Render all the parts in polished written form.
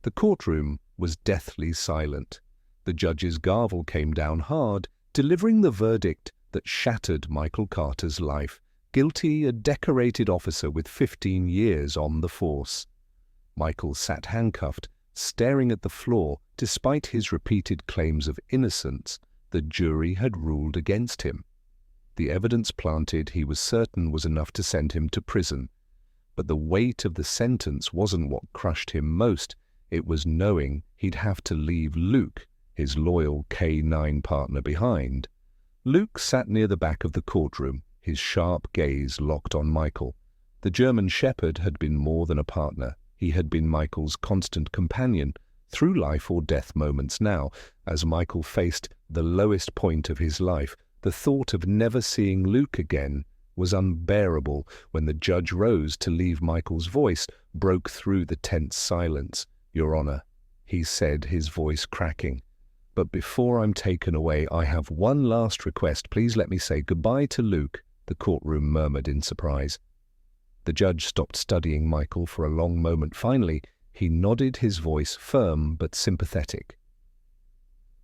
The courtroom was deathly silent. The judge's gavel came down hard, delivering the verdict that shattered Michael Carter's life. Guilty, a decorated officer with 15 years on the force. Michael sat handcuffed, staring at the floor. Despite his repeated claims of innocence, the jury had ruled against him. The evidence planted, he was certain, was enough to send him to prison. But the weight of the sentence wasn't what crushed him most. It was knowing he'd have to leave Luke, his loyal K-9 partner, behind. Luke sat near the back of the courtroom, his sharp gaze locked on Michael. The German Shepherd had been more than a partner. He had been Michael's constant companion through life-or-death moments. Now, as Michael faced the lowest point of his life, the thought of never seeing Luke again was unbearable. When the judge rose to leave, Michael's voice broke through the tense silence. "Your Honor," he said, his voice cracking. "But before I'm taken away, I have one last request. Please let me say goodbye to Luke," the courtroom murmured in surprise. The judge stopped studying Michael for a long moment. Finally, he nodded, his voice firm but sympathetic.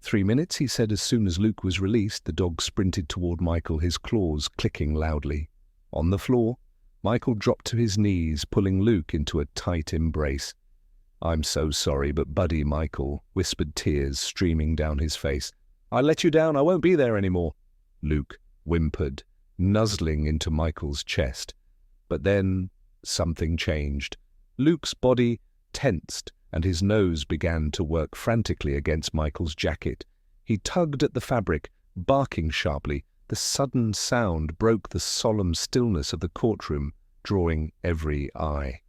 3 minutes, he said as soon as Luke was released. The dog sprinted toward Michael, his claws clicking loudly. On the floor, Michael dropped to his knees, pulling Luke into a tight embrace. "I'm so sorry, but buddy," Michael whispered, tears streaming down his face. "I let you down. I won't be there anymore," Luke whimpered, nuzzling into Michael's chest. But then something changed. Luke's body tensed, and his nose began to work frantically against Michael's jacket. He tugged at the fabric, barking sharply. The sudden sound broke the solemn stillness of the courtroom, drawing every eye.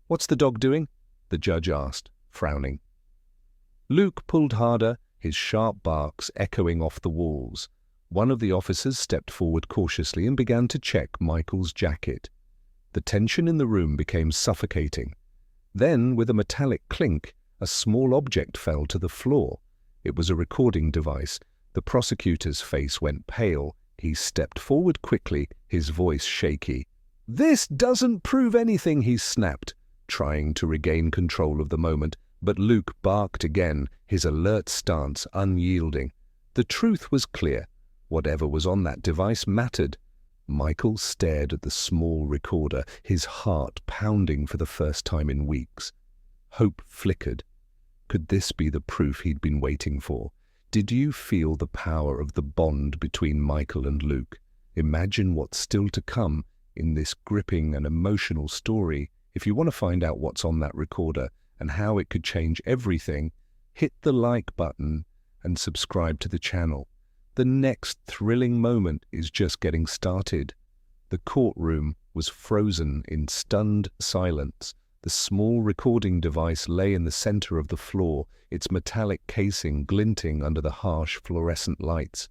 "What's the dog doing?" the judge asked, frowning. Luke pulled harder, his sharp barks echoing off the walls. One of the officers stepped forward cautiously and began to check Michael's jacket. The tension in the room became suffocating. Then, with a metallic clink, a small object fell to the floor. It was a recording device. The prosecutor's face went pale. He stepped forward quickly, his voice shaky. "This doesn't prove anything," he snapped, trying to regain control of the moment. But Luke barked again, his alert stance unyielding. The truth was clear. Whatever was on that device mattered. Michael stared at the small recorder, his heart pounding for the first time in weeks. Hope flickered. Could this be the proof he'd been waiting for? Did you feel the power of the bond between Michael and Luke? Imagine what's still to come in this gripping and emotional story. If you want to find out what's on that recorder and how it could change everything, hit the like button and subscribe to the channel. The next thrilling moment is just getting started. The courtroom was frozen in stunned silence. The small recording device lay in the center of the floor, its metallic casing glinting under the harsh fluorescent lights.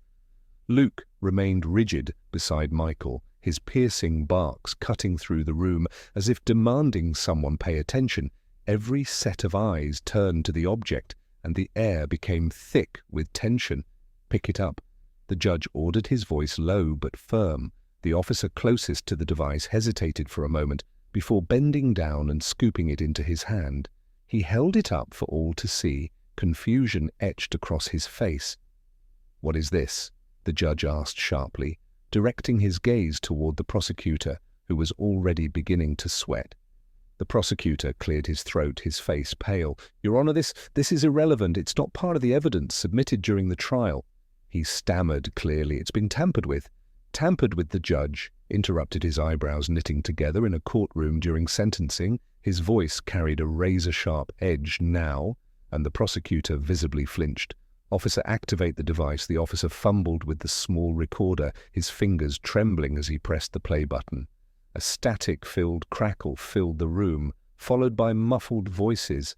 Luke remained rigid beside Michael, his piercing barks cutting through the room as if demanding someone pay attention. Every set of eyes turned to the object, and the air became thick with tension. "Pick it up," the judge ordered, his voice low but firm. The officer closest to the device hesitated for a moment before bending down and scooping it into his hand. He held it up for all to see, confusion etched across his face. "What is this?" the judge asked sharply, directing his gaze toward the prosecutor, who was already beginning to sweat. The prosecutor cleared his throat, his face pale. "Your Honor, this is irrelevant. It's not part of the evidence submitted during the trial." He stammered clearly. "It's been tampered with." "Tampered with," the judge interrupted, his eyebrows knitting together. In a courtroom during sentencing, his voice carried a razor-sharp edge now, and the prosecutor visibly flinched. "Officer, activate the device." The officer fumbled with the small recorder, his fingers trembling as he pressed the play button. A static-filled crackle filled the room, followed by muffled voices.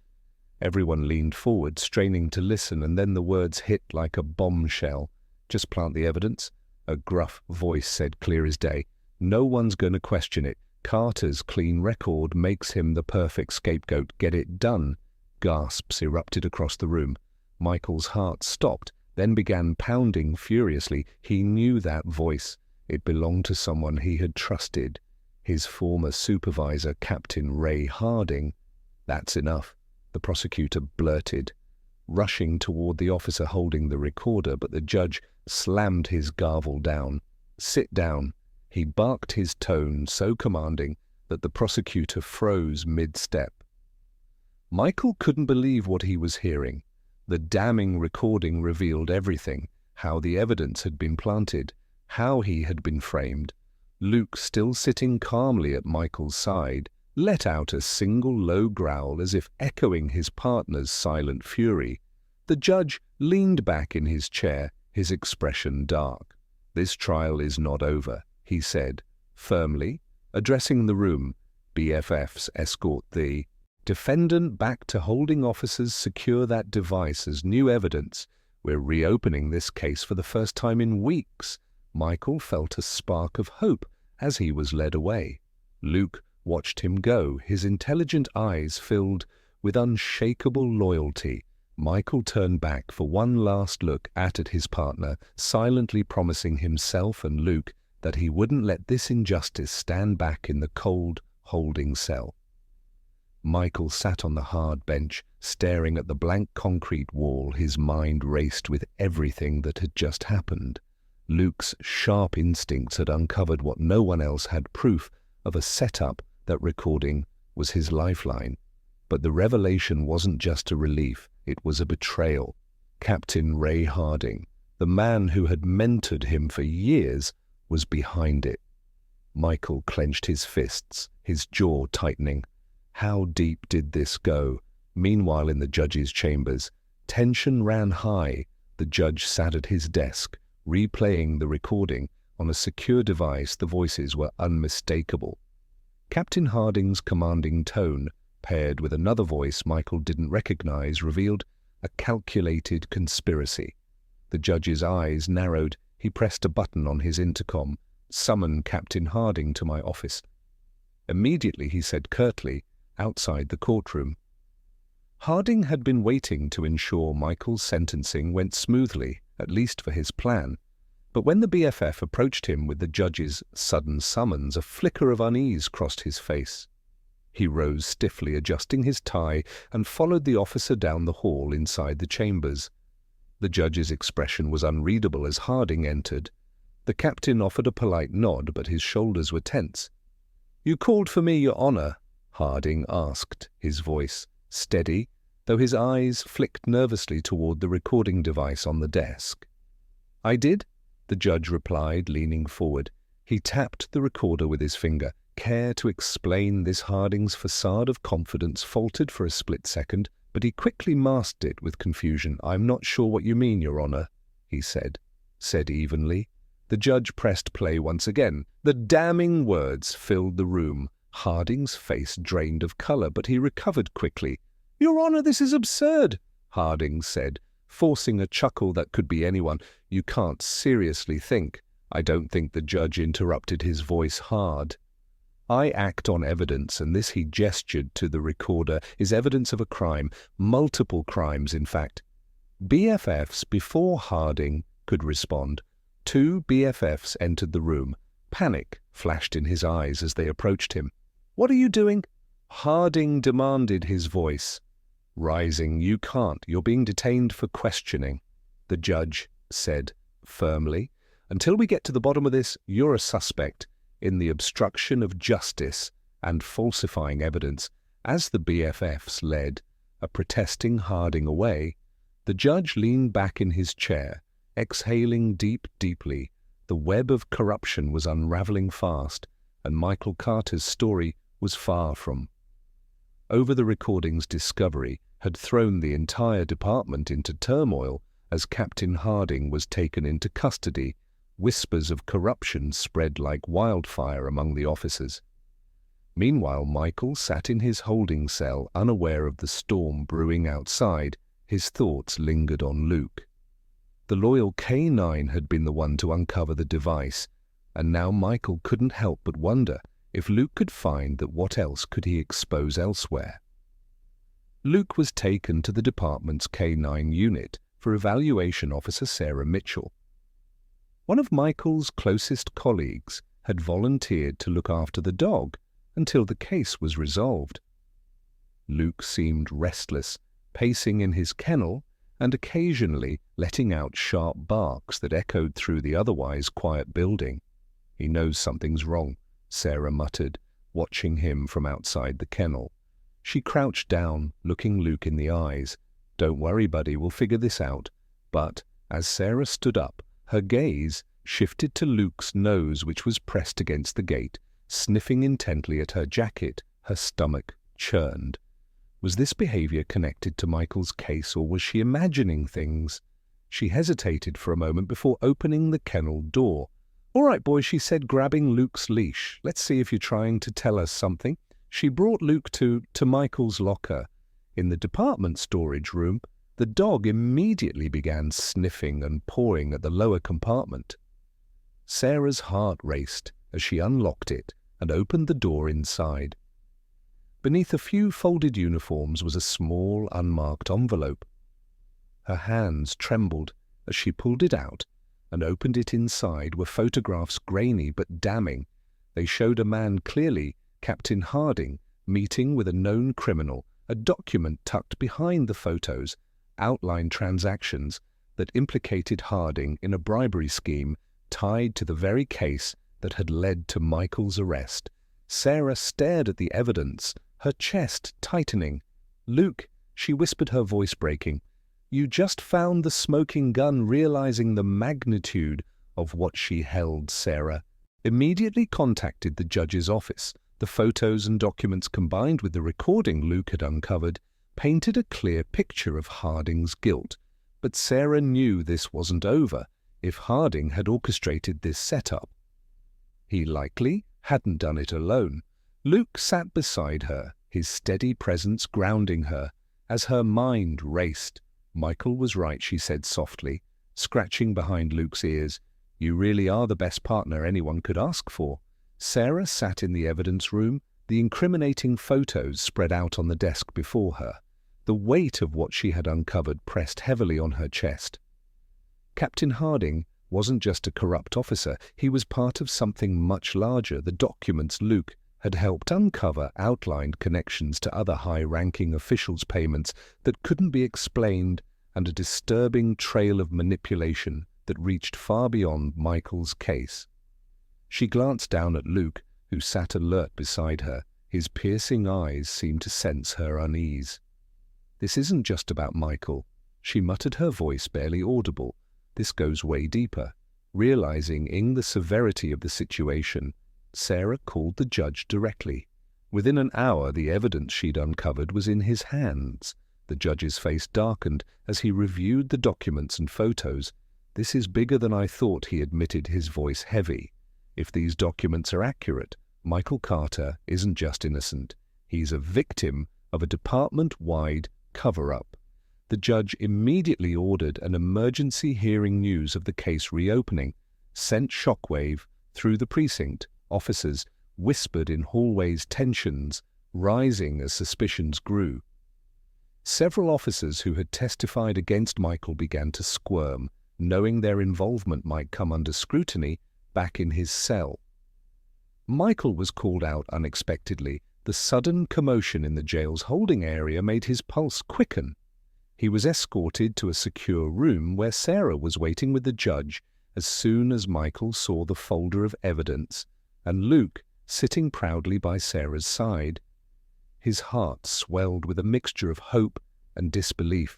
Everyone leaned forward, straining to listen, and then the words hit like a bombshell. "Just plant the evidence," a gruff voice said, clear as day. "No one's going to question it. Carter's clean record makes him the perfect scapegoat. Get it done." Gasps erupted across the room. Michael's heart stopped, then began pounding furiously. He knew that voice. It belonged to someone he had trusted. His former supervisor, Captain Ray Harding. "That's enough," the prosecutor blurted, rushing toward the officer holding the recorder, but the judge slammed his gavel down. "Sit down." He barked, his tone so commanding that the prosecutor froze mid-step. Michael couldn't believe what he was hearing. The damning recording revealed everything: how the evidence had been planted, how he had been framed. Luke, still sitting calmly at Michael's side, let out a single low growl as if echoing his partner's silent fury. The judge leaned back in his chair, his expression dark. "This trial is not over," he said, firmly, addressing the room. "BFFs escort the defendant back to holding officers. Secure that device as new evidence. We're reopening this case for the first time in weeks." Michael felt a spark of hope as he was led away. Luke watched him go, his intelligent eyes filled with unshakable loyalty. Michael turned back for one last look at his partner, silently promising himself and Luke that he wouldn't let this injustice stand back in the cold holding cell. Michael sat on the hard bench, staring at the blank concrete wall. His mind raced with everything that had just happened. Luke's sharp instincts had uncovered what no one else had: proof of a setup. That recording was his lifeline. But the revelation wasn't just a relief, it was a betrayal. Captain Ray Harding, the man who had mentored him for years, was behind it. Michael clenched his fists, his jaw tightening. How deep did this go? Meanwhile, in the judge's chambers, tension ran high. The judge sat at his desk, replaying the recording. On a secure device, the voices were unmistakable. Captain Harding's commanding tone, paired with another voice Michael didn't recognize, revealed a calculated conspiracy. The judge's eyes narrowed. He pressed a button on his intercom. "Summon Captain Harding to my office." Immediately, he said curtly, outside the courtroom. Harding had been waiting to ensure Michael's sentencing went smoothly, at least for his plan. But when the BFF approached him with the judge's sudden summons, a flicker of unease crossed his face. He rose stiffly, adjusting his tie, and followed the officer down the hall inside the chambers. The judge's expression was unreadable as Harding entered. The captain offered a polite nod, but his shoulders were tense. "You called for me, Your Honor?" Harding asked, his voice steady, though his eyes flicked nervously toward the recording device on the desk. "I did," the judge replied, leaning forward. He tapped the recorder with his finger. Care to explain this? Harding's facade of confidence faltered for a split second, but he quickly masked it with confusion. "I'm not sure what you mean, Your Honor," he said evenly. The judge pressed play once again. The damning words filled the room. Harding's face drained of color, but he recovered quickly. "Your Honor, this is absurd," Harding said, forcing a chuckle that could be anyone. "You can't seriously think." "I don't think," the judge interrupted, his voice hard. "I act on evidence, and this," he gestured to the recorder, "is evidence of a crime, multiple crimes, in fact." BFFs, before Harding could respond, 2 BFFs entered the room. Panic flashed in his eyes as they approached him. "What are you doing?" Harding demanded, his voice rising. "You can't. You're being detained for questioning," the judge said firmly. "Until we get to the bottom of this, you're a suspect in the obstruction of justice and falsifying evidence." As the BFFs led a protesting Harding away, the judge leaned back in his chair, exhaling deeply. The web of corruption was unraveling fast, and Michael Carter's story was far from over. The recording's discovery had thrown the entire department into turmoil as Captain Harding was taken into custody. Whispers of corruption spread like wildfire among the officers. Meanwhile, Michael sat in his holding cell, unaware of the storm brewing outside. His thoughts lingered on Luke. The loyal K9 had been the one to uncover the device, and now Michael couldn't help but wonder if Luke could find that. What else could he expose elsewhere? Luke was taken to the department's K9 unit for evaluation. Officer Sarah Mitchell, one of Michael's closest colleagues, had volunteered to look after the dog until the case was resolved. Luke seemed restless, pacing in his kennel and occasionally letting out sharp barks that echoed through the otherwise quiet building. "He knows something's wrong," Sarah muttered, watching him from outside the kennel. She crouched down, looking Luke in the eyes. "Don't worry, buddy, we'll figure this out." But as Sarah stood up, her gaze shifted to Luke's nose, which was pressed against the gate, sniffing intently at her jacket. Her stomach churned. Was this behavior connected to Michael's case, or was she imagining things? She hesitated for a moment before opening the kennel door. "All right, boy," she said, grabbing Luke's leash. "Let's see if you're trying to tell us something." She brought Luke to Michael's locker. In the department storage room, the dog immediately began sniffing and pawing at the lower compartment. Sarah's heart raced as she unlocked it and opened the door inside. Beneath a few folded uniforms was a small, unmarked envelope. Her hands trembled as she pulled it out and opened it. Inside were photographs, grainy but damning. They showed a man, clearly Captain Harding, meeting with a known criminal. A document tucked behind the photos outlined transactions that implicated Harding in a bribery scheme tied to the very case that had led to Michael's arrest. Sarah stared at the evidence, her chest tightening. "Luke," she whispered, her voice breaking, "you just found the smoking gun." Realizing the magnitude of what she held, Sarah immediately contacted the judge's office. The photos and documents, combined with the recording Luke had uncovered, painted a clear picture of Harding's guilt. But Sarah knew this wasn't over. If Harding had orchestrated this setup, he likely hadn't done it alone. Luke sat beside her, his steady presence grounding her. As her mind raced, "Michael was right," she said softly, scratching behind Luke's ears. "You really are the best partner anyone could ask for." Sarah sat in the evidence room, the incriminating photos spread out on the desk before her. The weight of what she had uncovered pressed heavily on her chest. Captain Harding wasn't just a corrupt officer, he was part of something much larger. The documents Luke had helped uncover outlined connections to other high-ranking officials' payments that couldn't be explained, and a disturbing trail of manipulation that reached far beyond Michael's case. She glanced down at Luke, who sat alert beside her. His piercing eyes seemed to sense her unease. "This isn't just about Michael," she muttered, her voice barely audible. "This goes way deeper." Realizing the severity of the situation, Sarah called the judge directly. Within an hour, the evidence she'd uncovered was in his hands. The judge's face darkened as he reviewed the documents and photos. "This is bigger than I thought," he admitted, his voice heavy. "If these documents are accurate, Michael Carter isn't just innocent. He's a victim of a department-wide cover-up." The judge immediately ordered an emergency hearing. News of the case reopening sent shockwave through the precinct. Officers whispered in hallways, tensions rising as suspicions grew. Several officers who had testified against Michael began to squirm, knowing their involvement might come under scrutiny back in his cell. Michael was called out unexpectedly. The sudden commotion in the jail's holding area made his pulse quicken. He was escorted to a secure room where Sarah was waiting with the judge. As soon as Michael saw the folder of evidence and Luke sitting proudly by Sarah's side, his heart swelled with a mixture of hope and disbelief.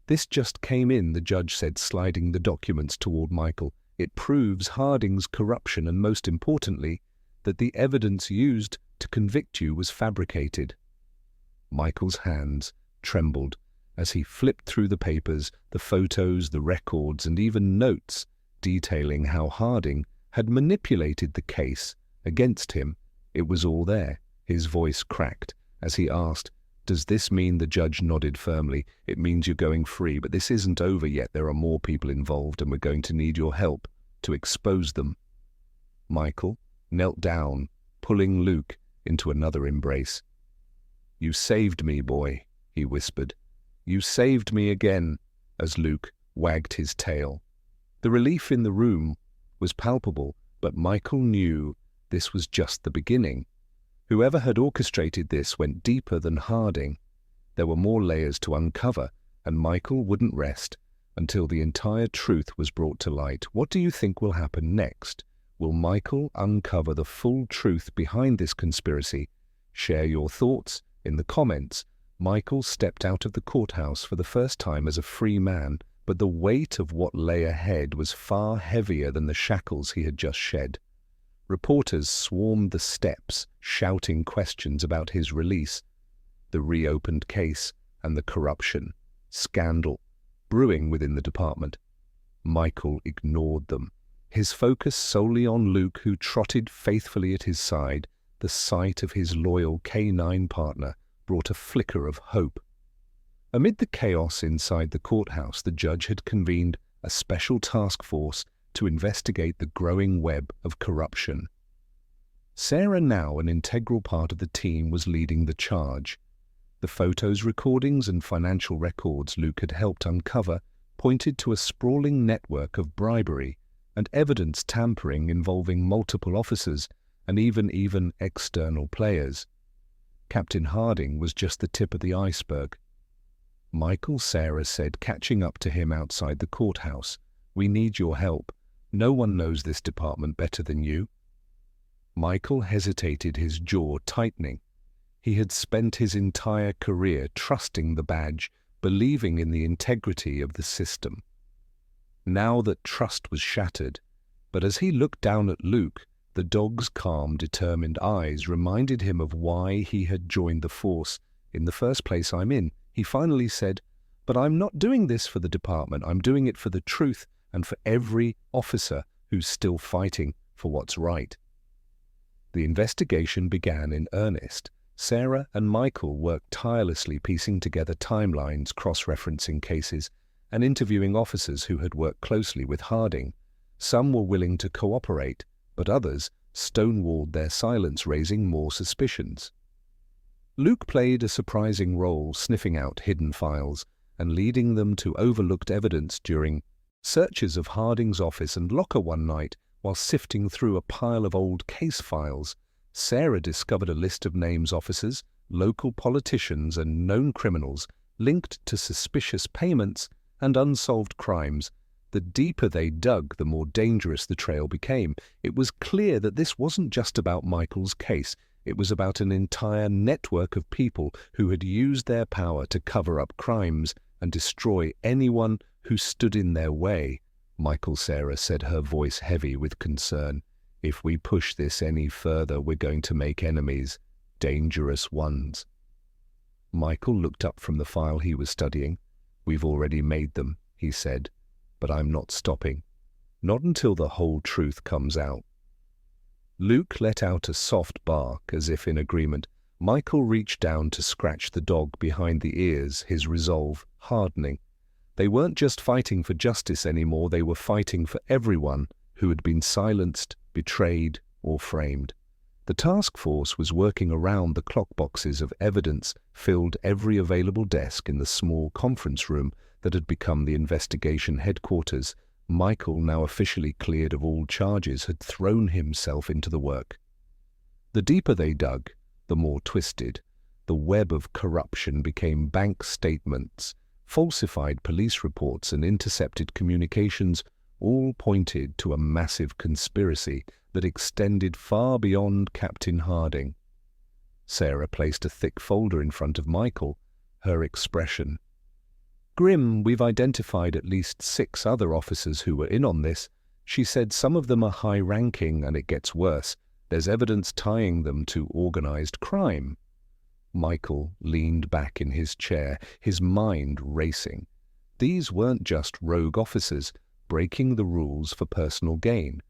"This just came in," the judge said, sliding the documents toward Michael. "It proves Harding's corruption and, most importantly, that the evidence used to convict you was fabricated." Michael's hands trembled as he flipped through the papers, the photos, the records, and even notes detailing how Harding had manipulated the case against him. It was all there. His voice cracked as he asked, "Does this mean?" The judge nodded firmly. "It means you're going free, but this isn't over yet. There are more people involved, and we're going to need your help to expose them." Michael knelt down, pulling Luke into another embrace. "You saved me, boy," he whispered. "You saved me again," as Luke wagged his tail. The relief in the room was palpable, but Michael knew this was just the beginning. Whoever had orchestrated this went deeper than Harding. There were more layers to uncover, and Michael wouldn't rest until the entire truth was brought to light. What do you think will happen next? Will Michael uncover the full truth behind this conspiracy? Share your thoughts in the comments. Michael stepped out of the courthouse for the first time as a free man, but the weight of what lay ahead was far heavier than the shackles he had just shed. Reporters swarmed the steps, shouting questions about his release, the reopened case, and the corruption, scandal brewing within the department. Michael ignored them, his focus solely on Luke, who trotted faithfully at his side. The sight of his loyal K9 partner brought a flicker of hope. Amid the chaos inside the courthouse, the judge had convened a special task force to investigate the growing web of corruption. Sarah, now an integral part of the team, was leading the charge. The photos, recordings, and financial records Luke had helped uncover pointed to a sprawling network of bribery and evidence tampering involving multiple officers and even external players. Captain Harding was just the tip of the iceberg. Michael, Sarah said, catching up to him outside the courthouse, "We need your help. No one knows this department better than you." Michael hesitated, his jaw tightening. He had spent his entire career trusting the badge, believing in the integrity of the system. Now that trust was shattered, but as he looked down at Luke, the dog's calm, determined eyes reminded him of why he had joined the force in the first place. "I'm in," he finally said, "but I'm not doing this for the department. I'm doing it for the truth and for every officer who's still fighting for what's right." The investigation began in earnest. Sarah and Michael worked tirelessly, piecing together timelines, cross-referencing cases, and interviewing officers who had worked closely with Harding. Some were willing to cooperate, but others stonewalled their silence, raising more suspicions. Luke played a surprising role, sniffing out hidden files and leading them to overlooked evidence during searches of Harding's office and locker one night. While sifting through a pile of old case files, Sarah discovered a list of names, officers, local politicians, and known criminals linked to suspicious payments and unsolved crimes. The deeper they dug, the more dangerous the trail became. It was clear that this wasn't just about Michael's case. It was about an entire network of people who had used their power to cover up crimes and destroy anyone who stood in their way. "Michael," Sarah said, her voice heavy with concern, "if we push this any further, we're going to make enemies, dangerous ones." Michael looked up from the file he was studying. "We've already made them," he said, "but I'm not stopping. Not until the whole truth comes out." Luke let out a soft bark, as if in agreement. Michael reached down to scratch the dog behind the ears, his resolve hardening. They weren't just fighting for justice anymore, they were fighting for everyone who had been silenced, betrayed, or framed. The task force was working around the clock. Boxes of evidence filled every available desk in the small conference room that had become the investigation headquarters. Michael, now officially cleared of all charges, had thrown himself into the work. The deeper they dug, the more twisted. The web of corruption became bank statements, falsified police reports, and intercepted communications, all pointed to a massive conspiracy that extended far beyond Captain Harding. Sarah placed a thick folder in front of Michael, her expression grim. "We've identified at least 6 other officers who were in on this," she said. "Some of them are high-ranking, and it gets worse. There's evidence tying them to organized crime." Michael leaned back in his chair, his mind racing. These weren't just rogue officers breaking the rules for personal gain.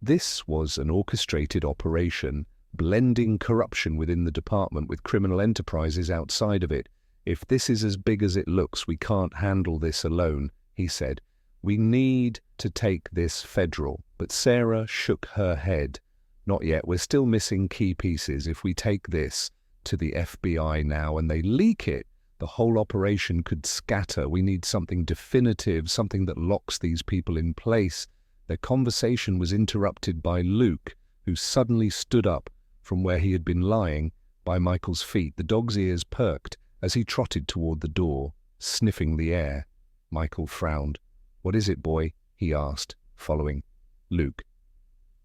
This was an orchestrated operation, blending corruption within the department with criminal enterprises outside of it. "If this is as big as it looks, we can't handle this alone," he said. "We need to take this federal." But Sarah shook her head. "Not yet. We're still missing key pieces. If we take this to the FBI now and they leak it, the whole operation could scatter. We need something definitive, something that locks these people in place." Their conversation was interrupted by Luke, who suddenly stood up from where he had been lying, By Michael's feet, the dog's ears perked as he trotted toward the door, sniffing the air. Michael frowned. "What is it, boy?" he asked, following Luke.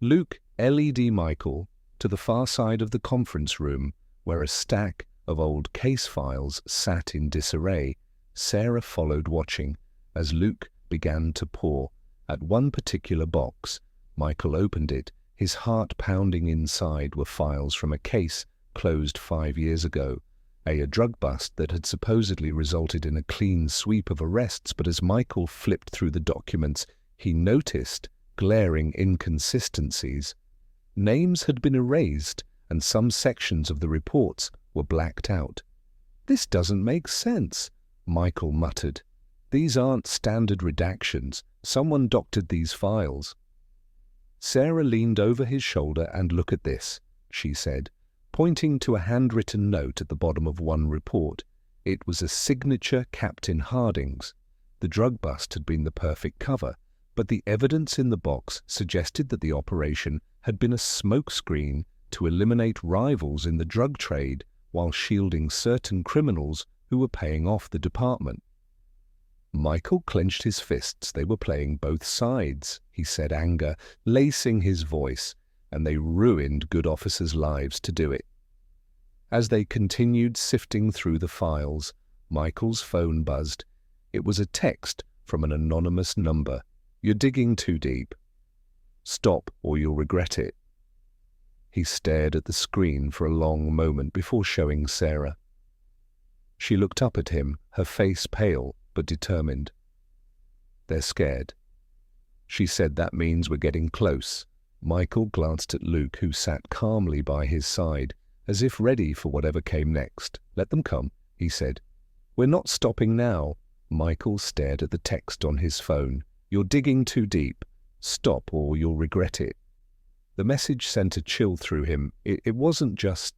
Luke LED Michael to the far side of the conference room, where a stack of old case files sat in disarray. Sarah followed, watching, as Luke began to paw at one particular box. Michael opened it. His heart pounding. Inside were files from a case closed 5 years ago, a drug bust that had supposedly resulted in a clean sweep of arrests. But as Michael flipped through the documents, he noticed glaring inconsistencies. Names had been erased, and some sections of the reports were blacked out. "This doesn't make sense," Michael muttered. "These aren't standard redactions. Someone doctored these files." Sarah leaned over his shoulder. "And look at this," she said, pointing to a handwritten note at the bottom of one report. It was a signature Captain Harding's. The drug bust had been the perfect cover, but the evidence in the box suggested that the operation had been a smokescreen to eliminate rivals in the drug trade while shielding certain criminals who were paying off the department. Michael clenched his fists. "They were playing both sides," he said, anger lacing his voice, "and they ruined good officers' lives to do it." As they continued sifting through the files, Michael's phone buzzed. It was a text from an anonymous number. "You're digging too deep. Stop or you'll regret it." He stared at the screen for a long moment before showing Sarah. She looked up at him, her face pale but determined. "They're scared." She said, "That means we're getting close." Michael glanced at Luke, who sat calmly by his side, as if ready for whatever came next. "Let them come," he said. "We're not stopping now." Michael stared at the text on his phone. "You're digging too deep. Stop or you'll regret it." The message sent a chill through him. It wasn't just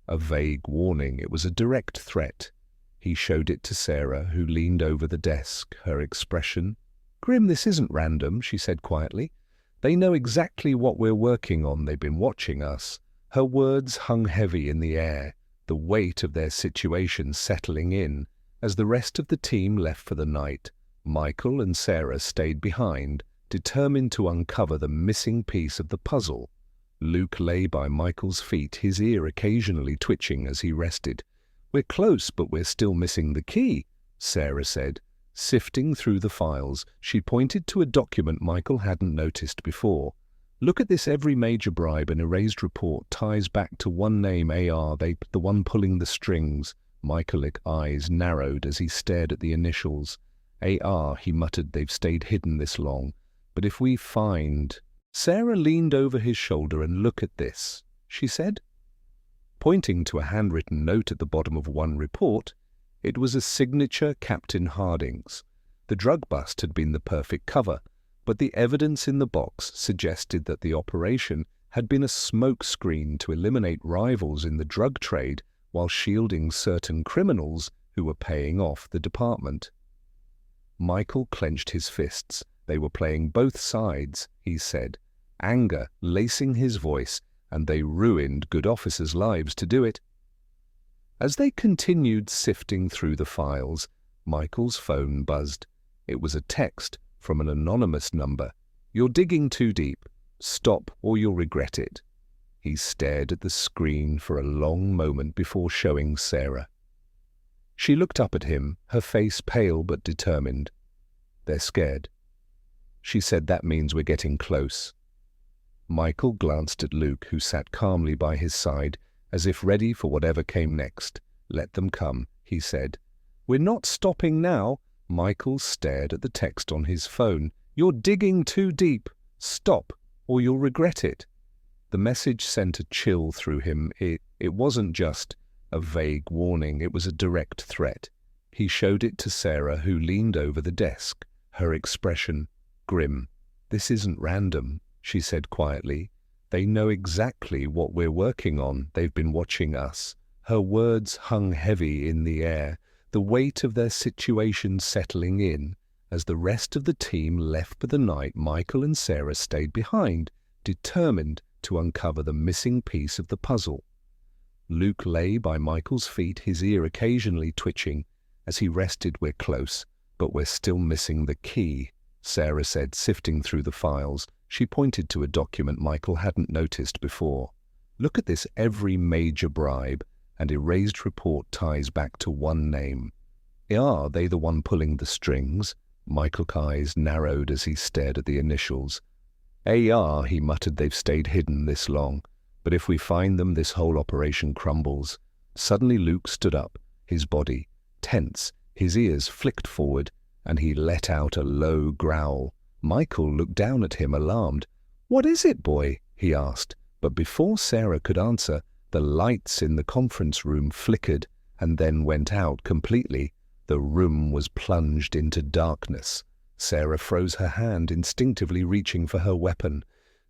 a vague warning. It was a direct threat. He showed it to Sarah, who leaned over the desk, her expression. "Grim, this isn't random," she said quietly. "They know exactly what we're working on. They've been watching us." Her words hung heavy in the air, the weight of their situation settling in. As the rest of the team left for the night, Michael and Sarah stayed behind, determined to uncover the missing piece of the puzzle. Luke lay by Michael's feet, his ear occasionally twitching as he rested. "We're close, but we're still missing the key," Sarah said. Sifting through the files, she pointed to a document Michael hadn't noticed before. "Look at this. Every major bribe and erased report ties back to one name, AR, the one pulling the strings." Michael's eyes narrowed as he stared at the initials. "AR," he muttered. "They've stayed hidden this long. But if we find—" Sarah leaned over his shoulder. "And look at this," she said, pointing to a handwritten note at the bottom of one report. It was a signature Captain Harding's. The drug bust had been the perfect cover, but the evidence in the box suggested that the operation had been a smokescreen to eliminate rivals in the drug trade while shielding certain criminals who were paying off the department. Michael clenched his fists. "They were playing both sides," he said, anger lacing his voice, "and they ruined good officers' lives to do it." As they continued sifting through the files, Michael's phone buzzed. It was a text from an anonymous number. "You're digging too deep. Stop or you'll regret it." He stared at the screen for a long moment before showing Sarah. She looked up at him, her face pale but determined. "They're scared." She said, "That means we're getting close." Michael glanced at Luke, who sat calmly by his side, as if ready for whatever came next. "Let them come," he said. "We're not stopping now." Michael stared at the text on his phone. "You're digging too deep. Stop, or you'll regret it." The message sent a chill through him. It wasn't just a vague warning. It was a direct threat. He showed it to Sarah, who leaned over the desk, her expression grim. "This isn't random," she said quietly. "They know exactly what we're working on. They've been watching us." Her words hung heavy in the air, the weight of their situation settling in. As the rest of the team left for the night, Michael and Sarah stayed behind, determined to uncover the missing piece of the puzzle. Luke lay by Michael's feet, his ear occasionally twitching. As he rested, "We're close, but we're still missing the key," Sarah said, sifting through the files. She pointed to a document Michael hadn't noticed before. "Look at this. Every major bribe and erased report ties back to one name." "Are they the one pulling the strings?" Michael's eyes narrowed as he stared at the initials. "AR," he muttered. "They've stayed hidden this long. But if we find them, this whole operation crumbles." Suddenly Luke stood up, his body tense, his ears flicked forward, and he let out a low growl. Michael looked down at him, alarmed. "What is it, boy?" he asked. But before Sarah could answer, the lights in the conference room flickered and then went out completely. The room was plunged into darkness. Sarah froze her hand, instinctively reaching for her weapon.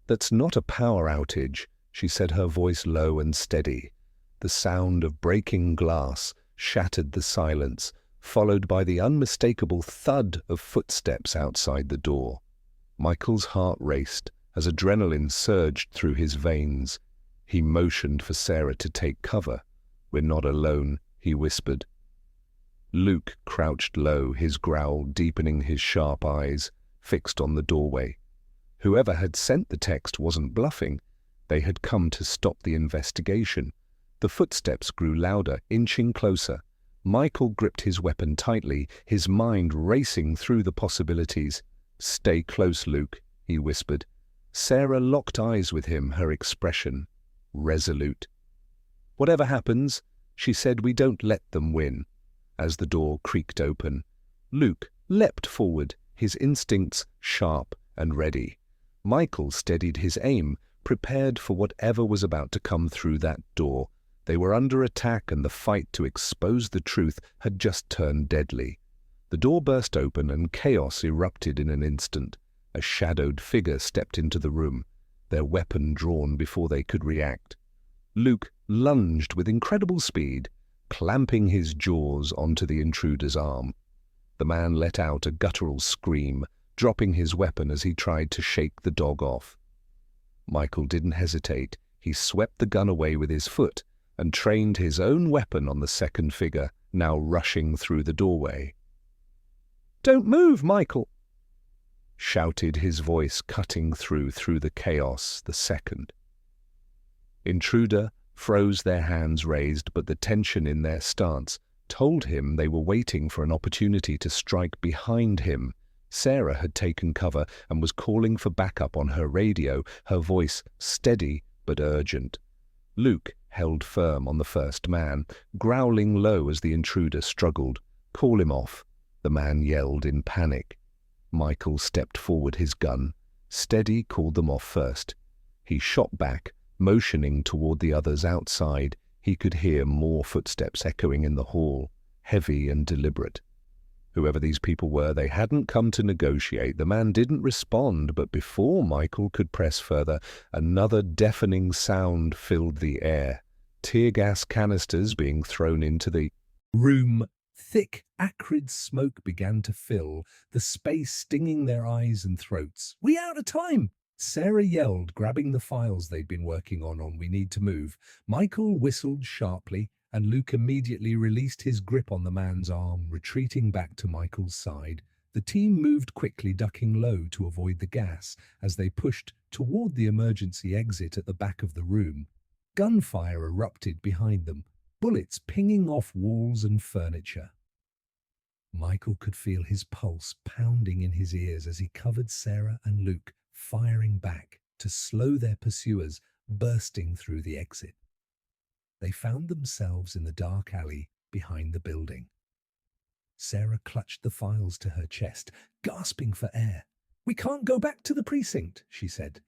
"That's not a power outage," she said, her voice low and steady. The sound of breaking glass shattered the silence, followed by the unmistakable thud of footsteps outside the door. Michael's heart raced as adrenaline surged through his veins. He motioned for Sarah to take cover. "We're not alone," he whispered. Luke crouched low, his growl deepening, his sharp eyes fixed on the doorway. Whoever had sent the text wasn't bluffing. They had come to stop the investigation. The footsteps grew louder, inching closer. Michael gripped his weapon tightly, his mind racing through the possibilities. "Stay close, Luke," he whispered. Sarah locked eyes with him, her expression resolute. "Whatever happens," she said, "we don't let them win." As the door creaked open, Luke leapt forward, his instincts sharp and ready. Michael steadied his aim, prepared for whatever was about to come through that door. They were under attack, and the fight to expose the truth had just turned deadly. The door burst open and chaos erupted in an instant. A shadowed figure stepped into the room, their weapon drawn before they could react. Luke lunged with incredible speed, clamping his jaws onto the intruder's arm. The man let out a guttural scream, dropping his weapon as he tried to shake the dog off. Michael didn't hesitate. He swept the gun away with his foot and trained his own weapon on the second figure, now rushing through the doorway. "Don't move, Michael!" shouted his voice, cutting through the chaos. The second intruder froze, their hands raised, but the tension in their stance told him they were waiting for an opportunity to strike behind him. Sarah had taken cover and was calling for backup on her radio, her voice steady but urgent. Luke held firm on the first man, growling low as the intruder struggled. "Call him off," the man yelled in panic. Michael stepped forward, his gun steady, called them off first. He shot back, motioning toward the others outside. He could hear more footsteps echoing in the hall, heavy and deliberate. Whoever these people were, they hadn't come to negotiate. The man didn't respond, but before Michael could press further, another deafening sound filled the air. Tear gas canisters being thrown into the room. Thick, acrid smoke began to fill the space, stinging their eyes and throats. "We out of time!" Sarah yelled, grabbing the files they'd been working on. "We need to move." Michael whistled sharply, and Luke immediately released his grip on the man's arm, retreating back to Michael's side. The team moved quickly, ducking low to avoid the gas as they pushed toward the emergency exit at the back of the room. Gunfire erupted behind them, bullets pinging off walls and furniture. Michael could feel his pulse pounding in his ears as he covered Sarah and Luke, firing back to slow their pursuers bursting through the exit. They found themselves in the dark alley behind the building. Sarah clutched the files to her chest, gasping for air. "We can't go back to the precinct," she said.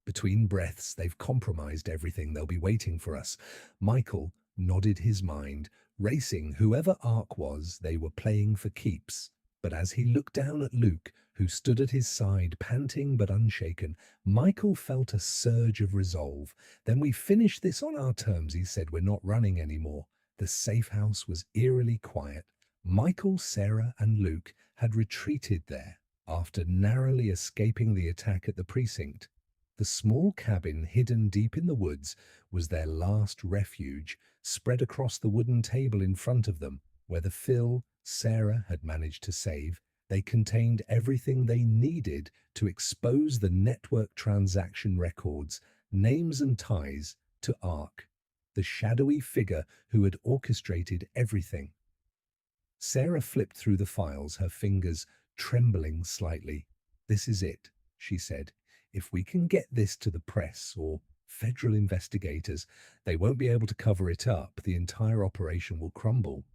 Between breaths, "They've compromised everything. They'll be waiting for us." Michael nodded, his mind racing. Whoever Ark was, they were playing for keeps. But as he looked down at Luke, who stood at his side, panting but unshaken, Michael felt a surge of resolve. "Then we finish this on our terms," he said. "We're not running anymore." The safe house was eerily quiet. Michael, Sarah, and Luke had retreated there after narrowly escaping the attack at the precinct. The small cabin hidden deep in the woods was their last refuge, spread across the wooden table in front of them, where the Phil Sarah had managed to save. They contained everything they needed to expose the network transaction records, names and ties to Ark, the shadowy figure who had orchestrated everything. Sarah flipped through the files, her fingers trembling slightly. "This is it," she said. "If we can get this to the press or federal investigators, they won't be able to cover it up. The entire operation will crumble."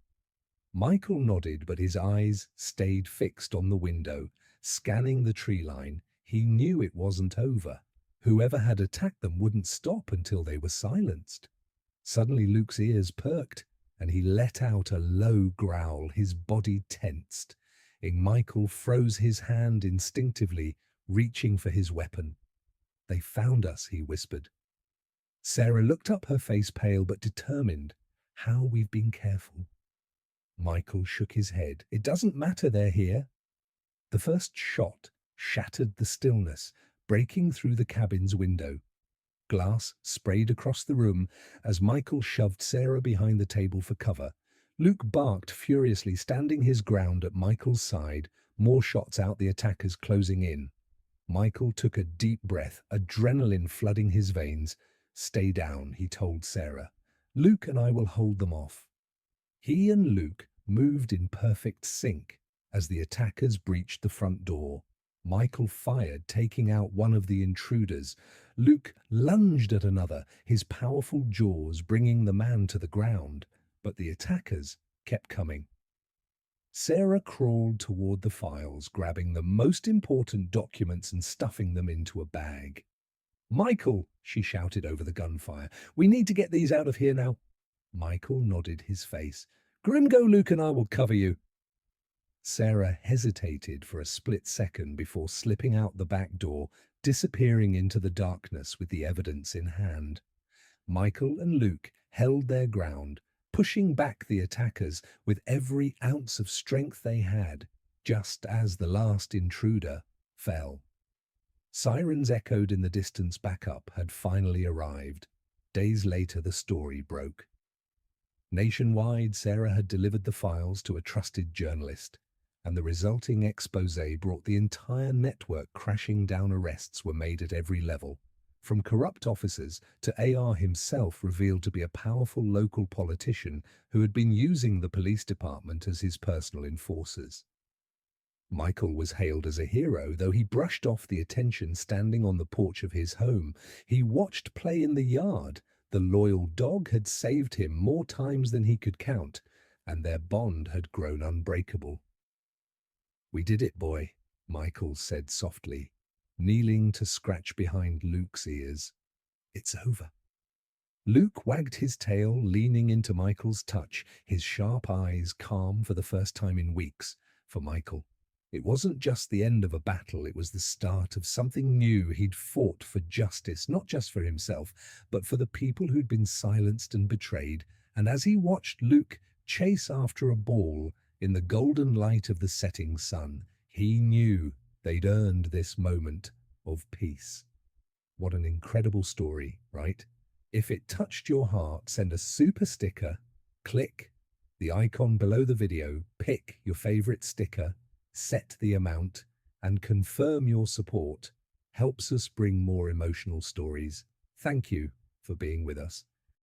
Michael nodded, but his eyes stayed fixed on the window, scanning the tree line. He knew it wasn't over. Whoever had attacked them wouldn't stop until they were silenced. Suddenly Luke's ears perked, and he let out a low growl, his body tensed. Michael froze his hand instinctively, reaching for his weapon. "They found us," he whispered. Sarah looked up, her face pale but determined. "How we've been careful." Michael shook his head. "It doesn't matter, they're here." The first shot shattered the stillness, breaking through the cabin's window. Glass sprayed across the room as Michael shoved Sarah behind the table for cover. Luke barked furiously, standing his ground at Michael's side, more shots out, the attackers closing in. Michael took a deep breath, adrenaline flooding his veins. "Stay down," he told Sarah. "Luke and I will hold them off." He and Luke moved in perfect sync as the attackers breached the front door. Michael fired, taking out one of the intruders. Luke lunged at another, his powerful jaws bringing the man to the ground, but the attackers kept coming. Sarah crawled toward the files, grabbing the most important documents and stuffing them into a bag. "Michael," she shouted over the gunfire, "we need to get these out of here now." Michael nodded his face. "Grimgo, Luke and I will cover you." Sarah hesitated for a split second before slipping out the back door, disappearing into the darkness with the evidence in hand. Michael and Luke held their ground, pushing back the attackers with every ounce of strength they had, just as the last intruder fell. Sirens echoed in the distance. Backup had finally arrived. Days later, the story broke. Nationwide, Sarah had delivered the files to a trusted journalist, and the resulting exposé brought the entire network crashing down. Arrests were made at every level, from corrupt officers to AR himself, revealed to be a powerful local politician who had been using the police department as his personal enforcers. Michael was hailed as a hero, though he brushed off the attention standing on the porch of his home. He watched play in the yard. The loyal dog had saved him more times than he could count, and their bond had grown unbreakable. "We did it, boy," Michael said softly, kneeling to scratch behind Luke's ears. "It's over." Luke wagged his tail, leaning into Michael's touch, his sharp eyes calm for the first time in weeks. For Michael, it wasn't just the end of a battle, it was the start of something new. He'd fought for justice, not just for himself, but for the people who'd been silenced and betrayed. And as he watched Luke chase after a ball in the golden light of the setting sun, he knew they'd earned this moment of peace. What an incredible story, right? If it touched your heart, send a super sticker, click the icon below the video, pick your favorite sticker, set the amount, and confirm your support. Helps us bring more emotional stories. Thank you for being with us.